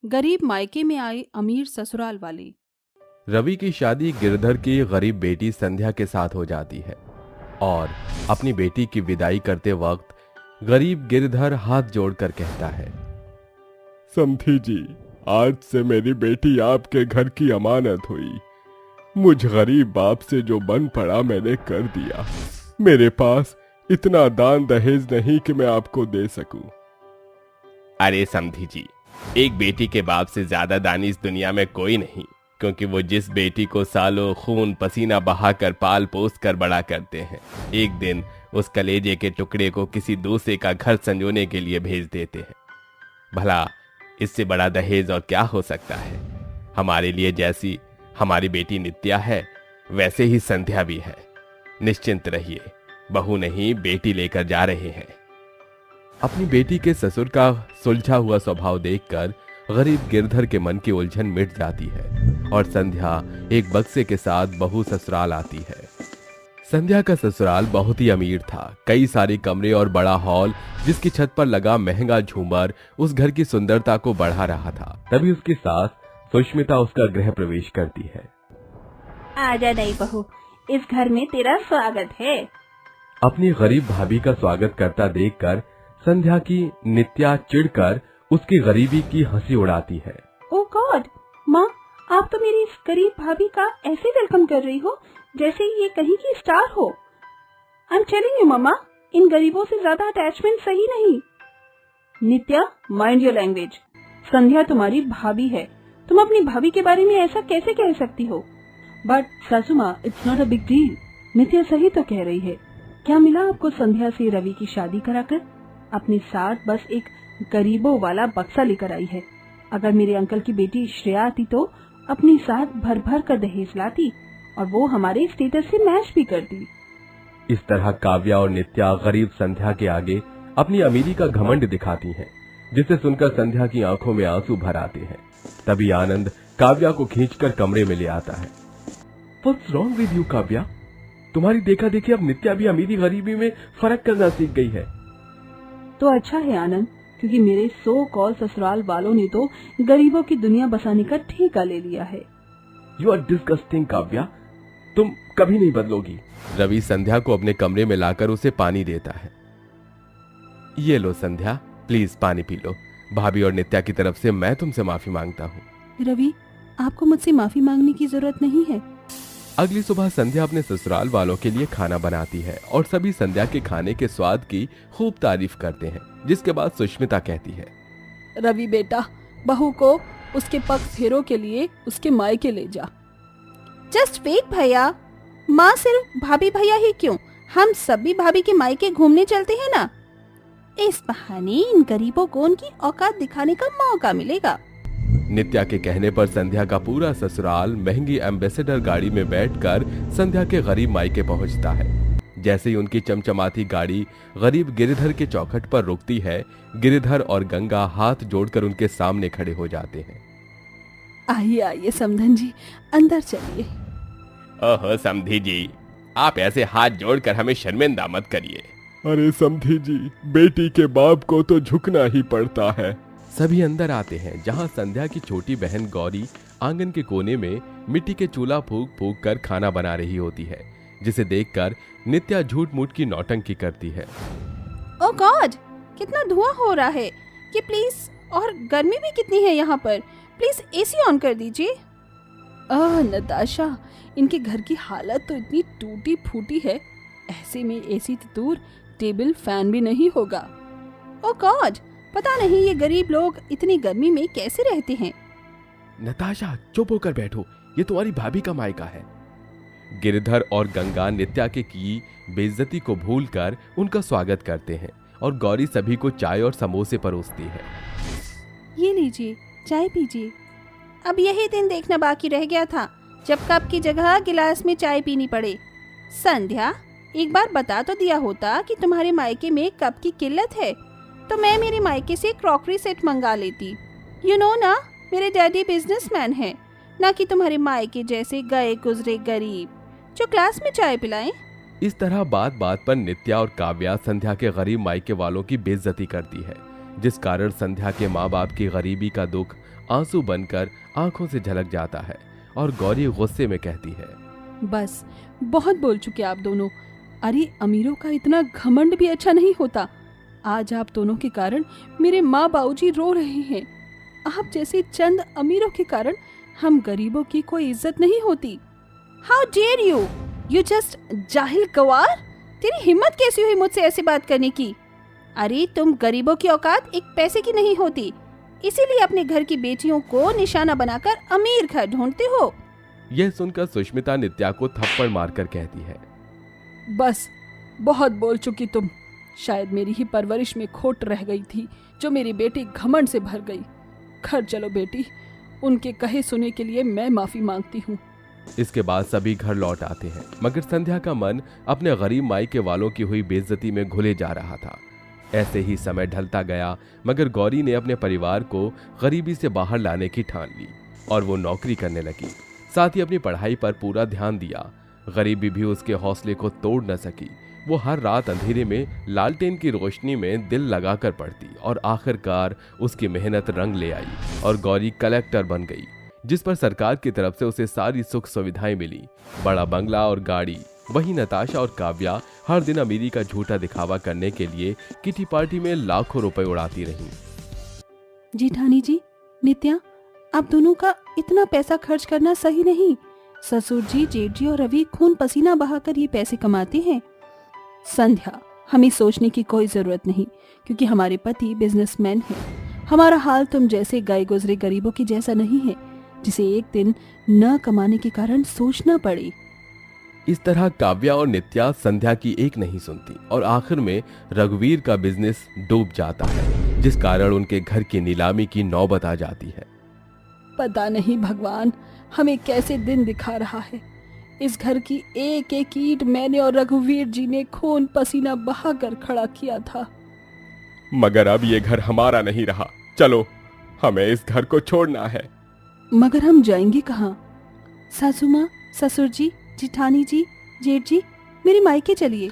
गरीब मायके में आए अमीर ससुराल वाली। रवि की शादी गिरधर की गरीब बेटी संध्या के साथ हो जाती है और अपनी बेटी की विदाई करते वक्त गरीब गिरधर हाथ जोड़कर कहता है, समधी जी, आज से मेरी बेटी आपके घर की अमानत हुई। मुझ गरीब बाप से जो बन पड़ा मैंने कर दिया। मेरे पास इतना दान दहेज नहीं कि मैं आपको दे सकूं। अरे समधी जी, एक बेटी के बाप से ज्यादा दानी इस दुनिया में कोई नहीं, क्योंकि वो जिस बेटी को सालों खून पसीना बहाकर पाल पोस कर बड़ा करते हैं, एक दिन उस कलेजे के टुकड़े को किसी दूसरे का घर संजोने के लिए भेज देते हैं। भला इससे बड़ा दहेज और क्या हो सकता है। हमारे लिए जैसी हमारी बेटी नित्या है, वैसे ही संध्या भी है। निश्चिंत रहिए, बहू नहीं बेटी लेकर जा रहे हैं। अपनी बेटी के ससुर का सुलझा हुआ स्वभाव देखकर गरीब गिरधर के मन की उलझन मिट जाती है और संध्या एक बक्से के साथ बहू ससुराल आती है। संध्या का ससुराल बहुत ही अमीर था। कई सारे कमरे और बड़ा हॉल, जिसकी छत पर लगा महंगा झूमर उस घर की सुंदरता को बढ़ा रहा था। तभी उसकी सास सुष्मिता उसका गृह प्रवेश करती है। आजा नई बहू, इस घर में तेरा स्वागत है। अपनी गरीब भाभी का स्वागत करता देखकर संध्या की नित्या चिढ़कर उसकी गरीबी की हंसी उड़ाती है। ओ गॉड, माँ, आप तो मेरी इस गरीब भाभी का ऐसे वेलकम कर रही हो जैसे ये कहीं की स्टार हो। आई एम टेलिंग यू मम्मा, इन गरीबों से ज्यादा अटैचमेंट सही नहीं। नित्या, माइंड योर लैंग्वेज। संध्या तुम्हारी भाभी है, तुम अपनी भाभी के बारे में ऐसा कैसे कह सकती हो? बट सासू माँ, it's not a big deal. Nitya सही तो कह रही है। क्या मिला आपको संध्या से रवि की शादी कराकर? अपने साथ बस एक गरीबों वाला बक्सा लेकर आई है। अगर मेरे अंकल की बेटी श्रेया आती तो अपनी साथ भर भर कर दहेज लाती और वो हमारे स्टेटस से मैच भी करती। इस तरह काव्या और नित्या गरीब संध्या के आगे अपनी अमीरी का घमंड दिखाती हैं, जिसे सुनकर संध्या की आंखों में आंसू भर आते हैं। तभी आनंद काव्या को खींचकर कमरे में ले आता है। What's wrong with you, Kavya? तुम्हारी देखा देखी अब नित्या भी अमीरी गरीबी में फर्क करना सीख गई है। तो अच्छा है आनंद, क्योंकि मेरे सो कॉल ससुराल वालों ने तो गरीबों की दुनिया बसाने का ठेका ले लिया है। You are disgusting, काव्या, तुम कभी नहीं बदलोगी। रवि संध्या को अपने कमरे में लाकर उसे पानी देता है। ये लो संध्या, प्लीज पानी पी लो। भाभी और नित्या की तरफ से मैं तुमसे माफी मांगता हूँ। रवि, आपको मुझसे माफी मांगने की जरूरत नहीं है। अगली सुबह संध्या अपने ससुराल वालों के लिए खाना बनाती है और सभी संध्या के खाने के स्वाद की खूब तारीफ करते हैं, जिसके बाद सुष्मिता कहती है, रवि बेटा, बहू को उसके पग फेरों के लिए उसके मायके ले जा। जस्ट वेट भैया, माँ सिर्फ भाभी भैया ही क्यों, हम सभी भाभी के मायके घूमने चलते हैं ना। इस बहाने इन गरीबों को उनकी औकात दिखाने का मौका मिलेगा। नित्या के कहने पर संध्या का पूरा ससुराल महंगी एम्बेसडर गाड़ी में बैठकर संध्या के गरीब मायके पहुंचता है। जैसे ही उनकी चमचमाती गाड़ी गरीब गिरिधर के चौखट पर रुकती है, गिरिधर और गंगा हाथ जोड़कर उनके सामने खड़े हो जाते हैं। आइए आइए समधन जी, अंदर चलिए। ओहो समधी जी, आप ऐसे हाथ जोड़कर हमें शर्मिंदा मत करिए। अरे समधी जी, बेटी के बाप को तो झुकना ही पड़ता है। सभी अंदर आते हैं, जहां संध्या की छोटी बहन गौरी आंगन के कोने में मिट्टी के चूल्हा फूंक फूंक कर खाना बना रही होती है, जिसे देखकर नित्या झूठ मूठ की नौटंकी करती है। ओह गॉड, कितना धुआं हो रहा है कि प्लीज, और गर्मी भी कितनी है यहाँ पर, प्लीज एसी ऑन कर दीजिए। नताशा, इनके घर की हालत तो इतनी टूटी फूटी है, ऐसे में एसी तो दूर, टेबल फैन भी नहीं होगा। ओह गॉड, पता नहीं ये गरीब लोग इतनी गर्मी में कैसे रहते हैं। नताशा चुप होकर बैठो, ये तुम्हारी भाभी का मायका है। गिरधर और गंगा नित्या के की बेइज्जती को भूलकर उनका स्वागत करते हैं और गौरी सभी को चाय और समोसे परोसती है। ये लीजिए, चाय पीजिए। अब यही दिन देखना बाकी रह गया था जब कप की जगह गिलास में चाय पीनी पड़े। संध्या, एक बार बता तो दिया होता कि तुम्हारे मायके में कप की किल्लत है, तो मैं मेरे मायके से क्रॉकरी सेट मंगा लेती। यू नो ना, मेरे डैडी बिजनेसमैन हैं, ना कि तुम्हारे मायके जैसे गए गुजरे गरीब जो क्लास में चाय पिलाएं। इस तरह बात बात पर नित्या और काव्या संध्या के गरीब मायके वालों की बेइज्जती करती है, जिस कारण संध्या के माँ बाप की गरीबी का दुख आंसू बनकर आंखों से झलक जाता है और गौरी गुस्से में कहती है, बस बहुत बोल चुके आप दोनों। अरे अमीरों का इतना घमंड भी अच्छा नहीं होता। आज आप दोनों के कारण मेरे माँ बाबूजी रो रहे हैं। आप जैसे चंद अमीरों के कारण हम गरीबों की कोई इज्जत नहीं होती। How dare you, you just जाहिल गवार। तेरी हिम्मत कैसी हुई मुझसे ऐसी बात करने की? अरे तुम गरीबों की औकात एक पैसे की नहीं होती, इसीलिए अपने घर की बेटियों को निशाना बनाकर अमीर घर ढूंढते हो। यह सुनकर सुष्मिता नित्या को थप्पड़ मारकर कहती है, बस बहुत बोल चुकी तुम। शायद मेरी ही परवरिश में खोट रह गई थी जो मेरी बेटी घमंड से भर गई। घर चलो बेटी, उनके कहे सुने के लिए मैं माफी मांगती हूँ। इसके बाद सभी घर लौट आते हैं, मगर संध्या का मन अपने गरीब मायके वालों की हुई बेइज्जती में घुले जा रहा था। ऐसे ही समय ढलता गया, मगर गौरी ने अपने परिवार को गरीबी से बाहर लाने की ठान ली और वो नौकरी करने लगी। साथ ही अपनी पढ़ाई पर पूरा ध्यान दिया। गरीबी भी उसके हौसले को तोड़ न सकी। वो हर रात अंधेरे में लालटेन की रोशनी में दिल लगाकर पढ़ती और आखिरकार उसकी मेहनत रंग ले आई और गौरी कलेक्टर बन गई, जिस पर सरकार की तरफ से उसे सारी सुख सुविधाएं मिली, बड़ा बंगला और गाड़ी। वहीं नताशा और काव्या हर दिन अमीरी का झूठा दिखावा करने के लिए किटी पार्टी में लाखों रुपए उड़ाती रहीं। जेठानी जी, नित्या, आप दोनों का इतना पैसा खर्च करना सही नहीं। ससुर जी, जेठ जी और रवि खून पसीना बहाकर ये पैसे कमाते हैं। संध्या, हमें सोचने की कोई जरूरत नहीं, क्योंकि हमारे पति बिजनेसमैन हैं। हमारा हाल तुम जैसे गए गुजरे गरीबों की जैसा नहीं है, जिसे एक दिन न कमाने के कारण सोचना पड़े। इस तरह काव्या और नित्या संध्या की एक नहीं सुनती और आखिर में रघुवीर का बिजनेस डूब जाता है, जिस कारण उनके घर की नीलामी की नौबत आ जाती है। पता नहीं भगवान हमें कैसे दिन दिखा रहा है। इस घर की एक एक ईंट मैंने और रघुवीर जी ने खून पसीना बहाकर खड़ा किया था। मगर अब ये घर हमारा नहीं रहा। चलो, हमें इस घर को छोड़ना है। मगर हम जाएंगे कहाँ? सासू माँ, ससुर जी, जिठानी जी, जेठ जी, मेरे मायके चलिए।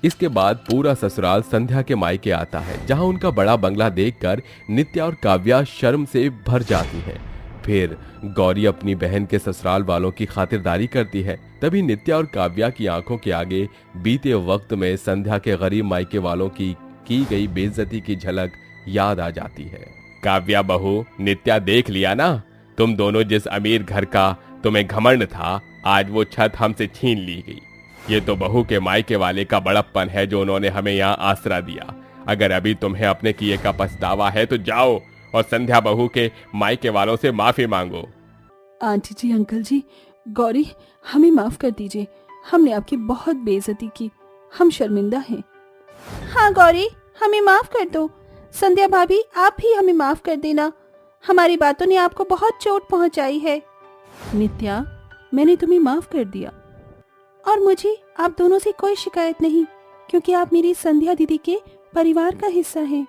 इसके बाद पूरा ससुराल संध्या के मायके आता है, जहां उनका बड़ा बंगला देखकर नित्या और काव्या शर्म से भर जाती हैं। फिर गौरी अपनी बहन के ससुराल वालों की खातिरदारी करती है। तभी नित्या और काव्या की आंखों के आगे बीते वक्त में संध्या के गरीब मायके वालों की गई बेइज्जती की झलक याद आ जाती है। काव्या बहू, नित्या देख लिया ना, तुम दोनों जिस अमीर घर का तुम्हें घमंड था, आज वो छत हमसे छीन ली गई। ये तो बहू के मायके वाले का बड़प्पन है जो उन्होंने हमें यहाँ आसरा दिया। अगर अभी तुम्हें अपने किए का पछतावा है तो जाओ और संध्या बहू के मायके वालों से माफी मांगो। आंटी जी, अंकल जी, गौरी, हमें माफ कर दीजिए। हमने आपकी बहुत बेइज्जती की, हम शर्मिंदा हैं। हाँ गौरी, हमें माफ कर दो। संध्या भाभी, आप ही हमें माफ कर देना। हमारी बातों ने आपको बहुत चोट पहुंचाई है। नित्या, मैंने तुम्हें माफ कर दिया। और मुझे आप दोनों से कोई शिकायत नहीं, क्योंकि आप मेरी संध्या दीदी के परिवार का हिस्सा हैं।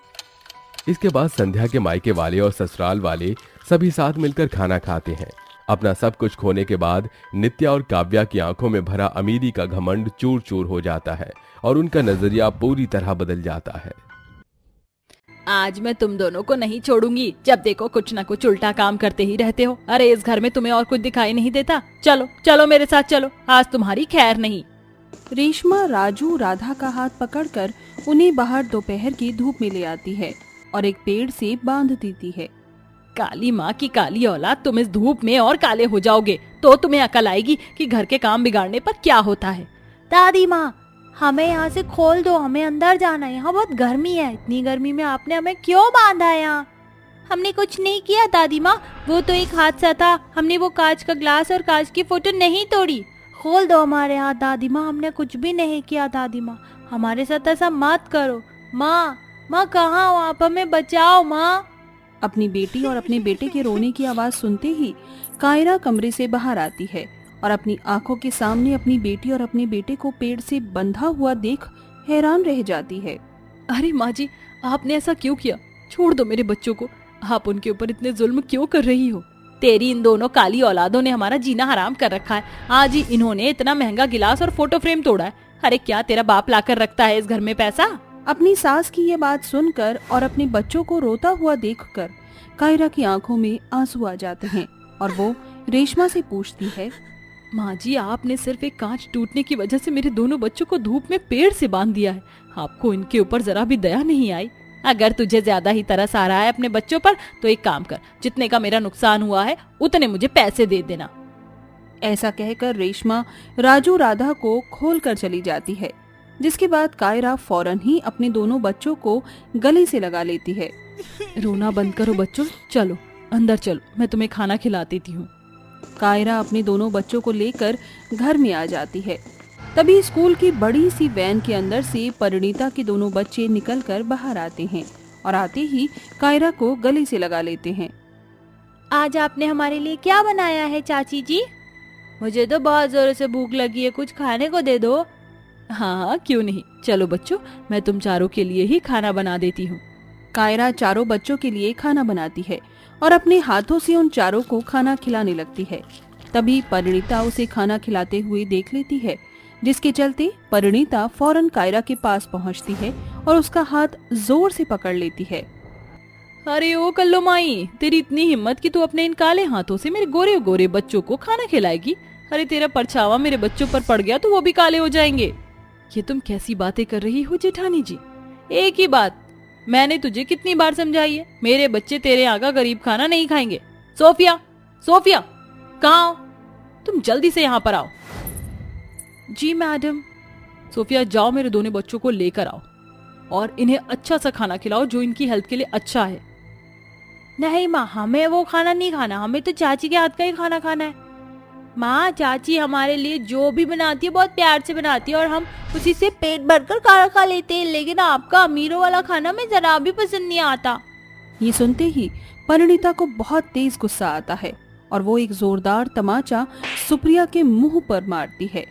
इसके बाद संध्या के मायके वाले और ससुराल वाले सभी साथ मिलकर खाना खाते हैं। अपना सब कुछ खोने के बाद नित्या और काव्या की आंखों में भरा अमीरी का घमंड चूर चूर हो जाता है और उनका नजरिया पूरी तरह बदल जाता है। आज मैं तुम दोनों को नहीं छोड़ूंगी। जब देखो कुछ ना कुछ उल्टा काम करते ही रहते हो। अरे इस घर में तुम्हें और कुछ दिखाई नहीं देता? चलो चलो मेरे साथ चलो, आज तुम्हारी खैर नहीं। रेशमा राजू राधा का हाथ पकड़कर उन्हें बाहर दोपहर की धूप में ले आती है और एक पेड़ से बांध देती है। काली माँ की काली औलाद, तुम इस धूप में और काले हो जाओगे तो तुम्हें अकल आएगी कि घर के काम बिगाड़ने पर क्या होता है। दादी माँ, हमें यहाँ से खोल दो, हमें अंदर जाना है। यहाँ बहुत गर्मी है। इतनी गर्मी में आपने हमें क्यों बांधा है यहाँ? हमने कुछ नहीं किया दादी माँ, वो तो एक हादसा था। हमने वो कांच का ग्लास और कांच की फोटो नहीं तोड़ी। खोल दो हमारे हाथ दादी माँ, हमने कुछ भी नहीं किया दादी माँ, हमारे साथ ऐसा मत करो। माँ, माँ कहाँ हो आप? हमें बचाओ माँ। अपनी बेटी और अपने बेटे के रोने की आवाज सुनते ही कायरा कमरे से बाहर आती है और अपनी आंखों के सामने अपनी बेटी और अपने बेटे को पेड़ से बंधा हुआ देख हैरान रह जाती है। अरे माँ जी, आपने ऐसा क्यों किया? छोड़ दो मेरे बच्चों को। आप उनके ऊपर इतने जुल्म क्यों कर रही हो? तेरी इन दोनों काली औलादों ने हमारा जीना हराम कर रखा है। आज ही इन्होंने इतना महंगा गिलास और फोटो फ्रेम तोड़ा है। अरे क्या तेरा बाप लाकर रखता है इस घर में पैसा? अपनी सास की ये बात सुनकर और अपने बच्चों को रोता हुआ देखकर कायरा की आंखों में आंसू आ जाते हैं और वो रेशमा से पूछती है, माँ जी, आपने सिर्फ एक कांच टूटने की वजह से मेरे दोनों बच्चों को धूप में पेड़ से बांध दिया है। आपको इनके ऊपर जरा भी दया नहीं आई? अगर तुझे ज्यादा ही तरस आ रहा है अपने बच्चों पर तो एक काम कर, जितने का मेरा नुकसान हुआ है उतने मुझे पैसे दे देना। ऐसा कहकर रेशमा राजू राधा को खोल कर चली जाती है, जिसके बाद कायरा फौरन ही अपने दोनों बच्चों को गले से लगा लेती है। रोना बंद करो बच्चों, चलो अंदर चलो, मैं तुम्हें खाना खिला देती हूँ। कायरा अपने दोनों बच्चों को लेकर घर में आ जाती है। तभी स्कूल की बड़ी सी वैन के अंदर से परिणीता के दोनों बच्चे निकलकर बाहर आते हैं और आते ही कायरा को गले से लगा लेते हैं। आज आपने हमारे लिए क्या बनाया है चाची जी? मुझे तो बहुत जोर से भूख लगी है, कुछ खाने को दे दो। हाँ, क्यों नहीं, चलो बच्चों, मैं तुम चारों के लिए ही खाना बना देती हूँ। कायरा चारों बच्चों के लिए खाना बनाती है और अपने हाथों से उन चारों को खाना खिलाने लगती है। तभी परिणीता उसे खाना खिलाते हुए देख लेती है, जिसके चलते परिणीता फौरन कायरा के पास पहुंचती है और उसका हाथ जोर से पकड़ लेती है। अरे ओ कल्लो माई, तेरी इतनी हिम्मत कि तू अपने इन काले हाथों से मेरे गोरे गोरे बच्चों को खाना खिलाएगी? अरे तेरा परछावा मेरे बच्चों पर पड़ गया तो वो भी काले हो जाएंगे। ये तुम कैसी बातें कर रही हो जेठानी जी? एक ही बात मैंने तुझे कितनी बार समझाई है, मेरे बच्चे तेरे यहाँ का गरीब खाना नहीं खाएंगे। सोफिया, सोफिया, कहाँ हो तुम? जल्दी से यहाँ पर आओ। जी मैडम। सोफिया, जाओ मेरे दोनों बच्चों को लेकर आओ और इन्हें अच्छा सा खाना खिलाओ जो इनकी हेल्थ के लिए अच्छा है। नहीं माँ, हमें वो खाना नहीं खाना, हमें तो चाची के हाथ का ही खाना खाना है। माँ, चाची हमारे लिए जो भी बनाती है बहुत प्यार से बनाती है और हम उसी से पेट भरकर खाना खा लेते हैं, लेकिन आपका अमीरों वाला खाना में जरा भी पसंद नहीं आता। ये सुनते ही परिणीता को बहुत तेज गुस्सा आता है और वो एक जोरदार तमाचा सुप्रिया के मुंह पर मारती है।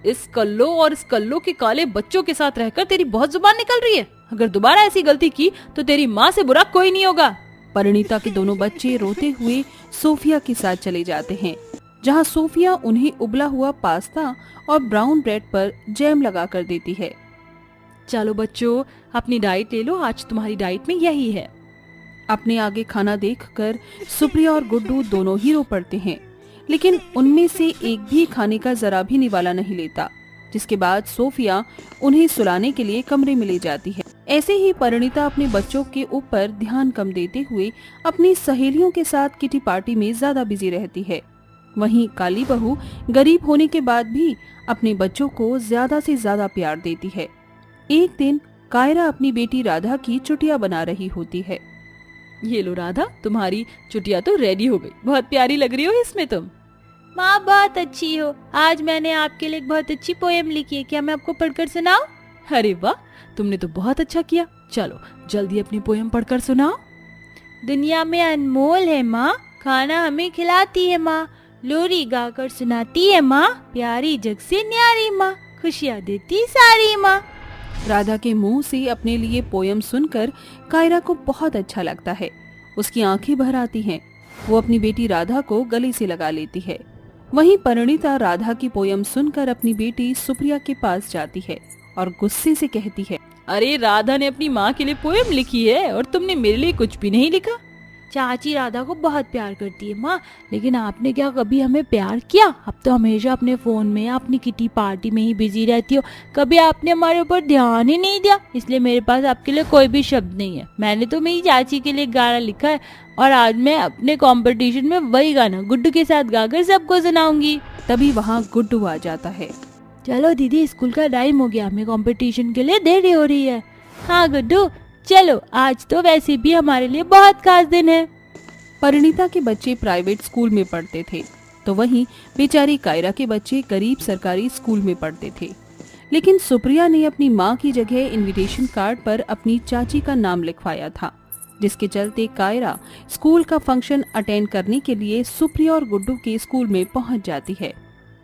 इस कल्लो और इस कल्लो के काले बच्चों के साथ रहकर तेरी बहुत जुबान निकल रही है। अगर दोबारा ऐसी गलती की तो तेरी माँ से बुरा कोई नहीं होगा। परिणीता के दोनों बच्चे रोते हुए सोफिया के साथ चले जाते हैं, जहाँ सोफिया उन्हें उबला हुआ पास्ता और ब्राउन ब्रेड पर जैम लगा कर देती है। चलो बच्चों, अपनी डाइट ले लो, आज तुम्हारी डाइट में यही है। अपने आगे खाना देखकर सुप्रिया और गुड्डू दोनों ही रो पड़ते हैं, लेकिन उनमें से एक भी खाने का जरा भी निवाला नहीं लेता। जिसके बाद सोफिया उन्हें सुलाने के लिए कमरे में ले जाती है। ऐसे ही परिणीता अपने बच्चों के ऊपर ध्यान कम देते हुए अपनी सहेलियों के साथ किटी पार्टी में ज्यादा बिजी रहती है। वहीं काली बहू गरीब होने के बाद भी अपने बच्चों को ज्यादा से ज्यादा प्यार देती है। एक दिन कायरा अपनी बेटी राधा की चुटिया बना रही होती है। ये लो राधा, तुम्हारी चुटिया तो रेडी हो गई, बहुत प्यारी लग रही हो इसमें तुम। माँ, बहुत अच्छी हो। आज मैंने आपके लिए एक बहुत अच्छी पोएम लिखी है, क्या मैं आपको पढ़कर सुनाऊं? अरे वाह, तुमने तो बहुत अच्छा किया। चलो जल्दी अपनी पोएम पढ़कर सुनाओ। दुनिया में अनमोल है माँ, खाना हमें खिलाती है माँ, लोरी गाकर सुनाती है माँ, प्यारी जग से न्यारी माँ, खुशियाँ देती सारी माँ। राधा के मुंह से अपने लिए पोयम सुनकर कायरा को बहुत अच्छा लगता है। उसकी आंखें भर आती हैं। वो अपनी बेटी राधा को गले से लगा लेती है। वहीं परिणीता राधा की पोयम सुनकर अपनी बेटी सुप्रिया के पास जाती है और गुस्से से कहती है, अरे राधा ने अपनी माँ के लिए पोयम लिखी है और तुमने मेरे लिए कुछ भी नहीं लिखा। चाची राधा को बहुत प्यार करती है माँ, लेकिन आपने क्या कभी हमें प्यार किया? अब तो हमेशा अपने फोन में अपनी किटी पार्टी में ही बिजी रहती हो, कभी आपने हमारे ऊपर ध्यान ही नहीं दिया, इसलिए मेरे पास आपके लिए कोई भी शब्द नहीं है। मैंने तो मेरी चाची के लिए गाना लिखा है और आज मैं अपने कंपटीशन में वही गाना गुड्डू के साथ गाकर सबको सुनाऊंगी। तभी वहाँ गुड्डू आ जाता है। चलो दीदी, स्कूल का टाइम हो गया, हमें कंपटीशन के लिए देरी हो रही है। हाँ गुड्डू, चलो, आज तो वैसे भी हमारे लिए बहुत खास दिन है। परिणीता के बच्चे प्राइवेट स्कूल में पढ़ते थे, तो वहीं बेचारी कायरा के बच्चे गरीब सरकारी स्कूल में पढ़ते थे। लेकिन सुप्रिया ने अपनी माँ की जगह इनविटेशन कार्ड पर अपनी चाची का नाम लिखवाया था, जिसके चलते कायरा स्कूल का फंक्शन अटेंड करने के लिए सुप्रिया और गुड्डू के स्कूल में पहुंच जाती है,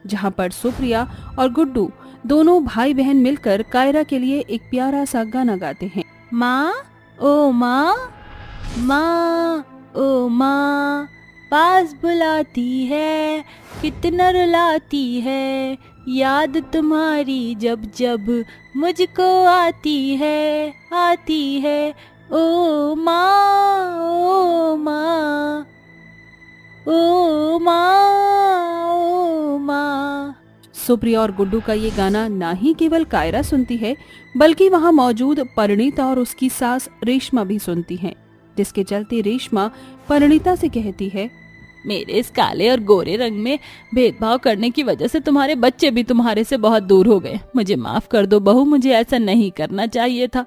जहां पर सुप्रिया और गुड्डू दोनों भाई बहन मिलकर कायरा के लिए एक प्यारा सा गाना गाते हैं। माँ ओ माँ, माँ ओ माँ, पास बुलाती है, कितना रुलाती है, याद तुम्हारी जब जब मुझको आती है ओ माँ ओ माँ ओ माँ ओ माँ। सुप्रिया और गुड्डू का ये गाना ना ही केवल कायरा सुनती है बल्कि वहाँ मौजूद परिणीता और उसकी सास रेशमा भी सुनती हैं, जिसके चलते रेशमा परिणीता से कहती है, मेरे इस काले और गोरे रंग में भेदभाव करने की वजह से तुम्हारे बच्चे भी तुम्हारे से बहुत दूर हो गए। मुझे माफ कर दो बहू, मुझे ऐसा नहीं करना चाहिए था।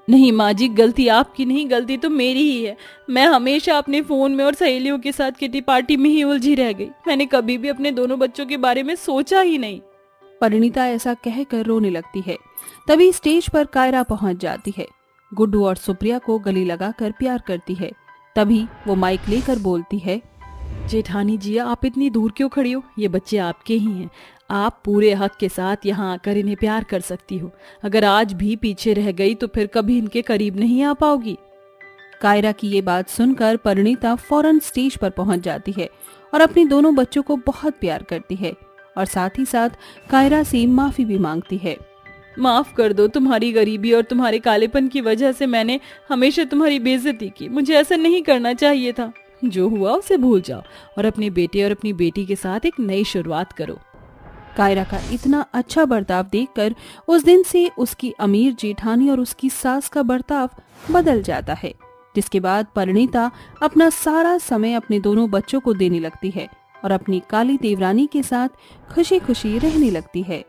नहीं माँ जी, गलती आपकी नहीं, गलती तो मेरी ही है। मैं हमेशा अपने फोन में और सहेलियों के साथ किटी पार्टी में ही उलझी रह गई। मैंने कभी भी अपने दोनों बच्चों के बारे में सोचा ही नहीं। परिणीता ऐसा कहकर रोने लगती है। तभी स्टेज पर कायरा पहुंच जाती है। गुड्डू और सुप्रिया को गले लगाकर प्यार करती है। तभी वो माइक लेकर बोलती है, जेठानी जी, आप इतनी दूर क्यों खड़ी हो? ये बच्चे आपके ही हैं। आप पूरे हक के साथ यहाँ आकर इन्हें प्यार कर सकती हो। अगर आज भी पीछे रह गई तो फिर कभी इनके करीब नहीं आ पाओगी। कायरा की ये बात सुनकर परिणीता फौरन स्टेज पर पहुंच जाती है और अपने दोनों बच्चों को बहुत प्यार करती है और साथ ही साथ कायरा से माफी भी मांगती है। माफ कर दो, तुम्हारी गरीबी और तुम्हारे कालेपन की वजह से मैंने हमेशा तुम्हारी बेइज्जती की। मुझे ऐसा नहीं करना चाहिए था। जो हुआ उसे भूल जाओ और अपने बेटे और अपनी बेटी के साथ एक नई शुरुआत करो। कायरा का इतना अच्छा बर्ताव देखकर उस दिन से उसकी अमीर जेठानी और उसकी सास का बर्ताव बदल जाता है, जिसके बाद परिणीता अपना सारा समय अपने दोनों बच्चों को देने लगती है और अपनी काली देवरानी के साथ खुशी खुशी रहने लगती है।